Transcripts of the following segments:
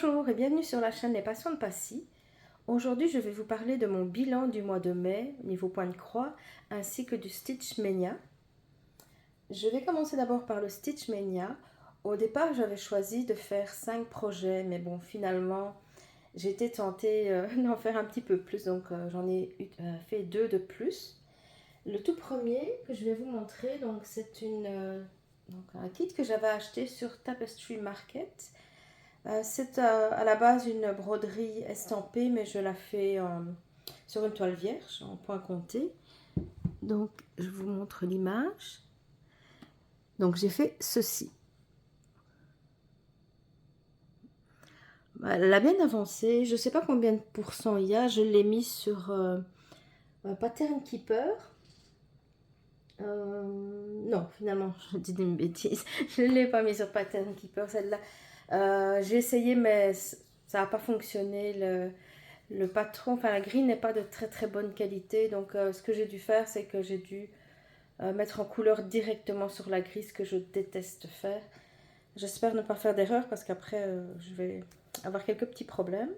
Bonjour et bienvenue sur la chaîne Les Passions de Passy. Aujourd'hui, je vais vous parler de mon bilan du mois de mai, niveau point de croix, ainsi que du Stitchmania. Je vais commencer d'abord par le Stitchmania. Au départ, j'avais choisi de faire 5 projets, mais bon, finalement, j'ai été tentée d'en faire un petit peu plus, donc j'en ai fait 2 de plus. Le tout premier que je vais vous montrer, donc c'est un kit que j'avais acheté sur Tapestry Market. C'est à la base une broderie estampée, mais je la fais sur une toile vierge en point compté. Donc, je vous montre l'image. Donc, j'ai fait ceci. Elle a bien avancé. Je ne sais pas combien de pourcents il y a. Je l'ai mis sur Pattern Keeper. Non, finalement, je dis une bêtise. Je ne l'ai pas mis sur Pattern Keeper, celle-là. J'ai essayé, mais ça n'a pas fonctionné. Le patron, enfin la grille n'est pas de très très bonne qualité. Donc ce que j'ai dû faire, c'est que j'ai dû mettre en couleur directement sur la grille, ce que je déteste faire. J'espère ne pas faire d'erreur parce qu'après je vais avoir quelques petits problèmes.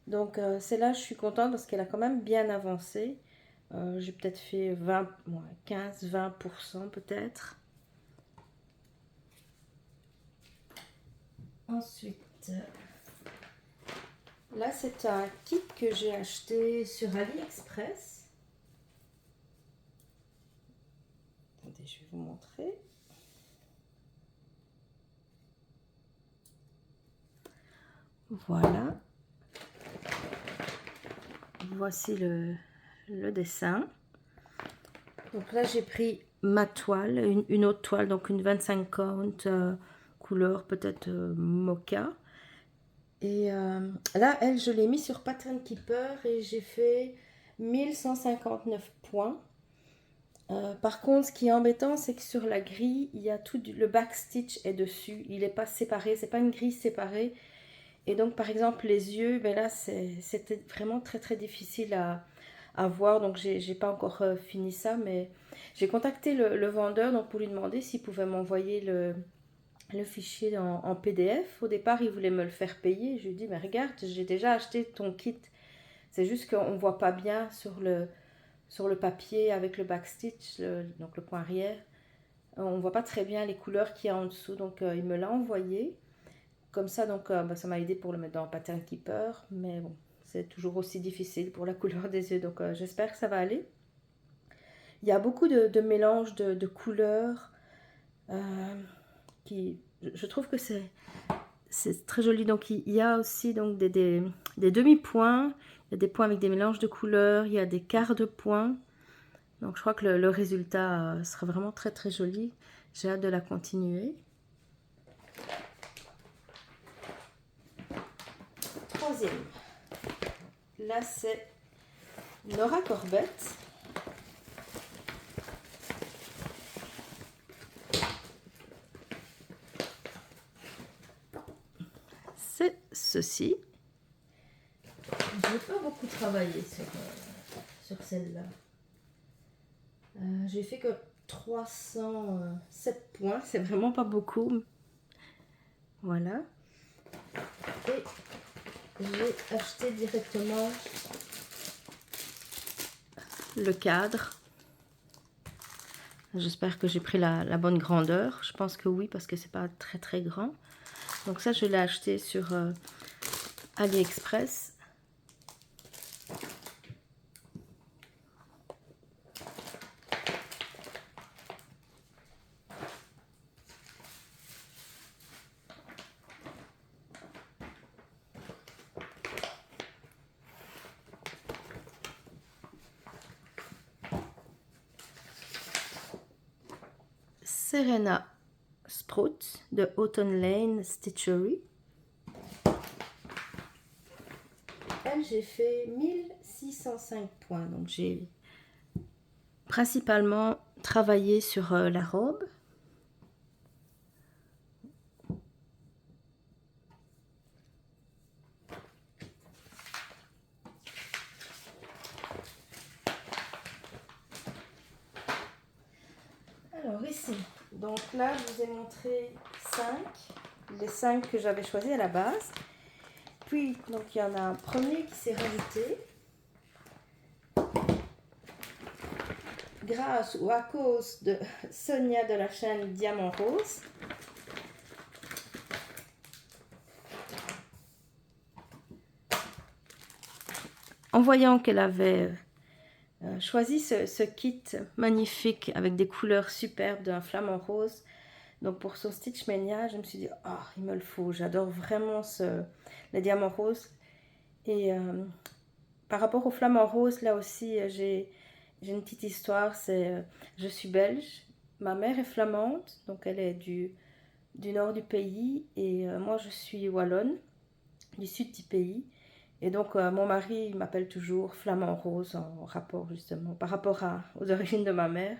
Donc celle-là, je suis contente parce qu'elle a quand même bien avancé. J'ai peut-être fait 15-20% peut-être. Ensuite, là c'est un kit que j'ai acheté sur AliExpress. Attendez, je vais vous montrer. Voilà. Voici le dessin. Donc là, j'ai pris ma toile, une autre toile, donc une 25 count, couleur peut-être mocha. Et là, elle, je l'ai mis sur Pattern Keeper et j'ai fait 1159 points. Par contre, ce qui est embêtant, c'est que sur la grille, il y a tout le backstitch est dessus. Il n'est pas séparé, c'est pas une grille séparée. Et donc, par exemple, les yeux, ben là, c'était vraiment très très difficile à voir. Donc, j'ai pas encore fini ça, mais j'ai contacté le vendeur donc pour lui demander s'il pouvait m'envoyer le fichier en PDF. Au départ, il voulait me le faire payer. Je lui ai dit, mais regarde, j'ai déjà acheté ton kit. C'est juste qu'on ne voit pas bien sur le papier avec le backstitch, donc le point arrière. On ne voit pas très bien les couleurs qu'il y a en dessous. Donc, il me l'a envoyé. Comme ça, donc, ça m'a aidé pour le mettre dans Pattern Keeper. Mais bon, c'est toujours aussi difficile pour la couleur des yeux. Donc, j'espère que ça va aller. Il y a beaucoup de mélanges de couleurs. Je trouve que c'est très joli. Donc, il y a aussi donc, des demi-points. Il y a des points avec des mélanges de couleurs. Il y a des quarts de points. Donc, je crois que le résultat sera vraiment très, très joli. J'ai hâte de la continuer. Troisième. Là, c'est Nora Corbett. C'est ceci. Je n'ai pas beaucoup travaillé sur celle-là. J'ai fait que 307 points. C'est vraiment pas beaucoup. Voilà. Et j'ai acheté directement le cadre. J'espère que j'ai pris la bonne grandeur. Je pense que oui, parce que c'est pas très très grand. Donc ça, je l'ai acheté sur AliExpress. Serena Sprout de Autumn Lane Stitchery. Elle, j'ai fait 1605 points. Donc, j'ai principalement travaillé sur la robe. Alors, ici, donc là, je vous ai montré les 5 que j'avais choisis à la base. Puis, donc il y en a un premier qui s'est rajouté. Grâce ou à cause de Sonia de la chaîne Diamant Rose. En voyant qu'elle avait choisi ce kit magnifique avec des couleurs superbes d'un flamant rose, donc pour son Stitch Mania, je me suis dit, oh, il me le faut, j'adore vraiment les diamants roses. Et par rapport au flamant rose, là aussi, j'ai une petite histoire, je suis belge, ma mère est flamande, donc elle est du nord du pays, et moi je suis wallonne, du sud du pays. Et donc, mon mari m'appelle toujours Flamant Rose en rapport justement, par rapport aux origines de ma mère.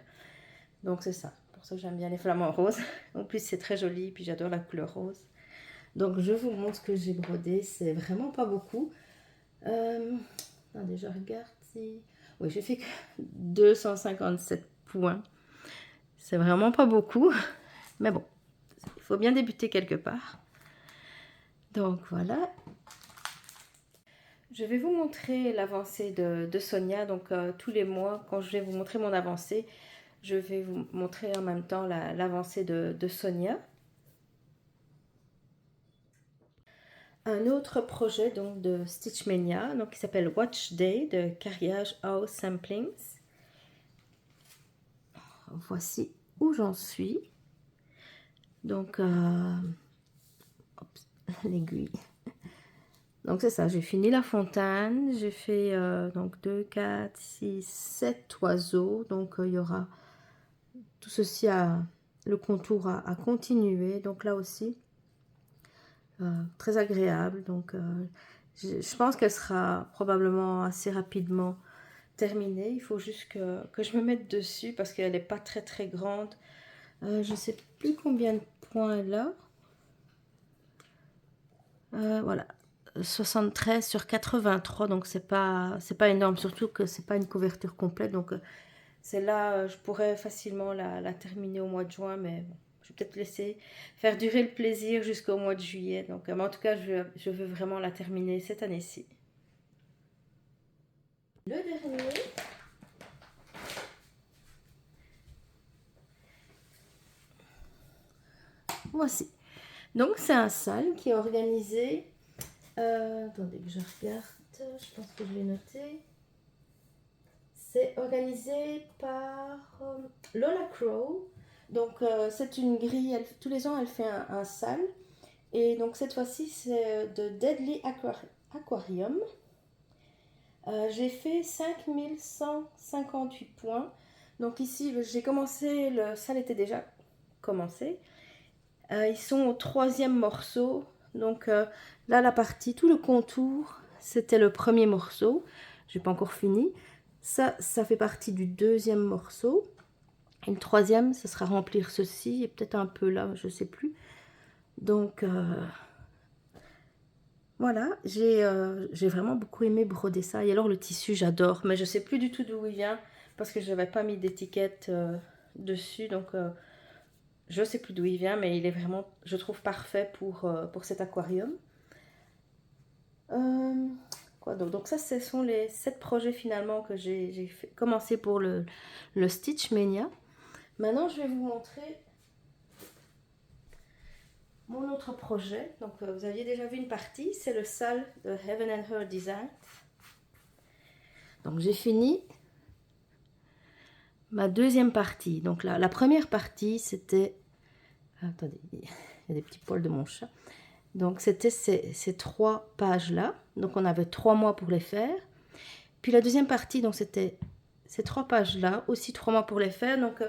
Donc, c'est ça. Pour ça que j'aime bien les flamants roses. En plus, c'est très joli, puis j'adore la couleur rose. Donc, je vous montre ce que j'ai brodé. C'est vraiment pas beaucoup. Attendez, je regarde si... Oui, j'ai fait que 257 points. C'est vraiment pas beaucoup. Mais bon, il faut bien débuter quelque part. Donc, voilà. Je vais vous montrer l'avancée de Sonia, donc tous les mois, quand je vais vous montrer mon avancée, je vais vous montrer en même temps l'avancée de Sonia. Un autre projet donc de Stitch Mania, donc qui s'appelle Watch Day de Carriage House Samplings. Voici où j'en suis. Donc, l'aiguille. Donc c'est ça, j'ai fini la fontaine, j'ai fait donc 2, 4, 6, 7 oiseaux, donc il y aura tout ceci, le contour à continuer, donc là aussi, très agréable, donc je pense qu'elle sera probablement assez rapidement terminée, il faut juste que je me mette dessus parce qu'elle n'est pas très très grande, je ne sais plus combien de points elle a, voilà. 73 sur 83, donc c'est pas énorme, surtout que c'est pas une couverture complète, donc celle-là je pourrais facilement la terminer au mois de juin, mais bon, je vais peut-être laisser faire durer le plaisir jusqu'au mois de juillet, donc mais en tout cas je veux vraiment la terminer cette année-ci. Le dernier, voici, donc c'est un salon qui est organisé. Attendez que je regarde, je pense que je l'ai noté. C'est organisé par Lola Crow. Donc c'est une grille, tous les ans elle fait un sale. Et donc cette fois-ci c'est de Deadly Aquarium. J'ai fait 5158 points. Donc ici j'ai commencé, le sale était déjà commencé. Ils sont au 3e morceau. Donc là la partie, tout le contour, c'était le premier morceau. J'ai pas encore fini. Ça fait partie du 2e morceau. Et le 3e, ce sera remplir ceci et peut-être un peu là, je sais plus. Donc voilà, j'ai vraiment beaucoup aimé broder ça. Et alors le tissu, j'adore, mais je sais plus du tout d'où il vient parce que je n'avais pas mis d'étiquette dessus. Donc je sais plus d'où il vient, mais il est vraiment, je trouve, parfait pour cet aquarium. Quoi donc ça, ce sont les 7 projets finalement que j'ai commencé pour le Stitch Mania. Maintenant, je vais vous montrer mon autre projet. Donc, vous aviez déjà vu une partie, c'est le sale de Heaven and Her Design. Donc, j'ai fini ma 2e partie. Donc, la première partie, c'était... Attendez, il y a des petits poils de mon chat. Donc, c'était ces 3 pages-là. Donc, on avait 3 mois pour les faire. Puis, la deuxième partie, donc, c'était ces 3 pages-là, aussi 3 mois pour les faire. Donc,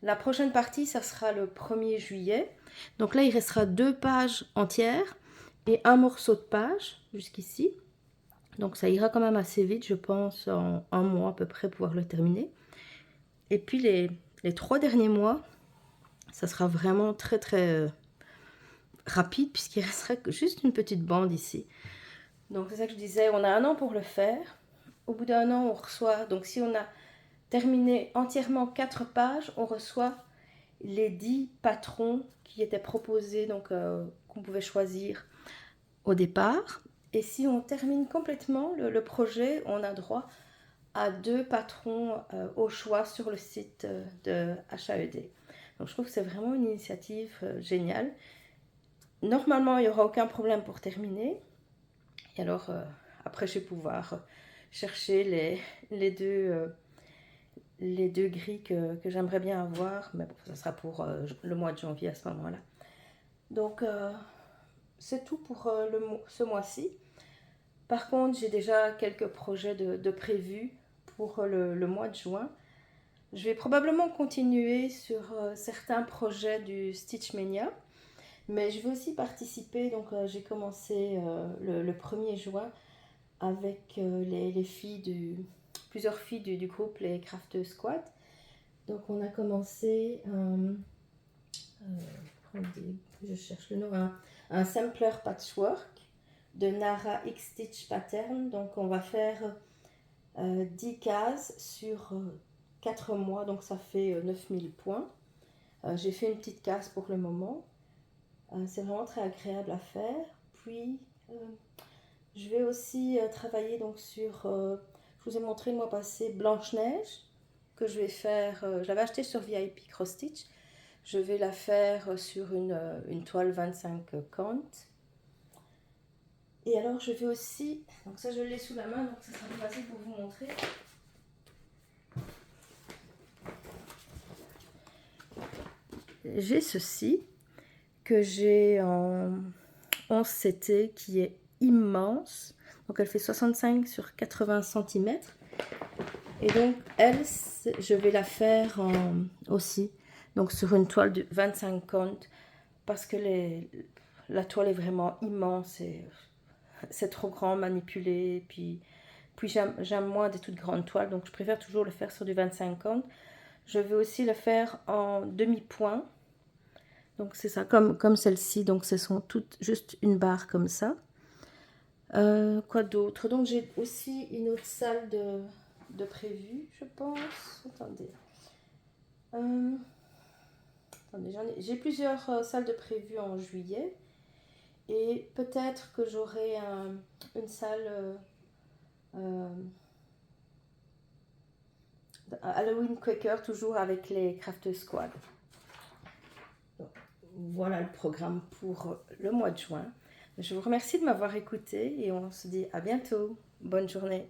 la prochaine partie, ça sera le 1er juillet. Donc là, il restera 2 pages entières et un morceau de page jusqu'ici. Donc ça ira quand même assez vite, je pense, en un mois à peu près, pouvoir le terminer. Et puis les 3 derniers mois, ça sera vraiment très très rapide puisqu'il restera juste une petite bande ici. Donc c'est ça que je disais, on a un an pour le faire. Au bout d'un an, on reçoit, donc si on a terminé entièrement 4 pages, on reçoit les 10 patrons qui étaient proposés, donc qu'on pouvait choisir au départ. Et si on termine complètement le projet, on a droit à 2 patrons au choix sur le site de HAED. Donc je trouve que c'est vraiment une initiative géniale. Normalement, il n'y aura aucun problème pour terminer. Et alors, après, je vais pouvoir chercher les deux grilles que j'aimerais bien avoir. Mais bon, ça sera pour le mois de janvier à ce moment-là. Donc, c'est tout pour ce mois-ci. Par contre, j'ai déjà quelques projets de prévus pour le mois de juin. Je vais probablement continuer sur certains projets du Stitch Mania, mais je vais aussi participer. Donc, j'ai commencé le 1er juin avec les filles plusieurs filles du groupe les Crafteux Squad. Donc, on a commencé, je cherche le nom, un sampler patchwork de Nara X Stitch Pattern. Donc on va faire 10 cases sur 4 mois, donc ça fait 9000 points. J'ai fait une petite case pour le moment. C'est vraiment très agréable à faire. Puis je vais aussi travailler donc sur, je vous ai montré le mois passé, Blanche-Neige, que je vais faire, je l'avais acheté sur VIP Cross Stitch. Je vais la faire sur une toile 25 count. Et alors je vais aussi, donc ça je l'ai sous la main, donc ça sera plus facile pour vous montrer. J'ai ceci que j'ai en 11 CT qui est immense. Donc elle fait 65 sur 80 cm. Et donc elle, je vais la faire aussi donc sur une toile de 25 count parce que la toile est vraiment immense et c'est trop grand manipulé. Puis j'aime moins des toutes grandes toiles, donc je préfère toujours le faire sur du 25 count. Je vais aussi le faire en demi-point. Donc c'est ça, comme celle-ci. Donc ce sont toutes juste une barre comme ça. Quoi d'autre? Donc j'ai aussi une autre salle de prévu, je pense. Attendez. J'ai plusieurs salles de prévu en juillet. Et peut-être que j'aurai une salle Halloween Quaker, toujours avec les Crafteux Squad. Donc, voilà le programme pour le mois de juin. Je vous remercie de m'avoir écouté et on se dit à bientôt. Bonne journée.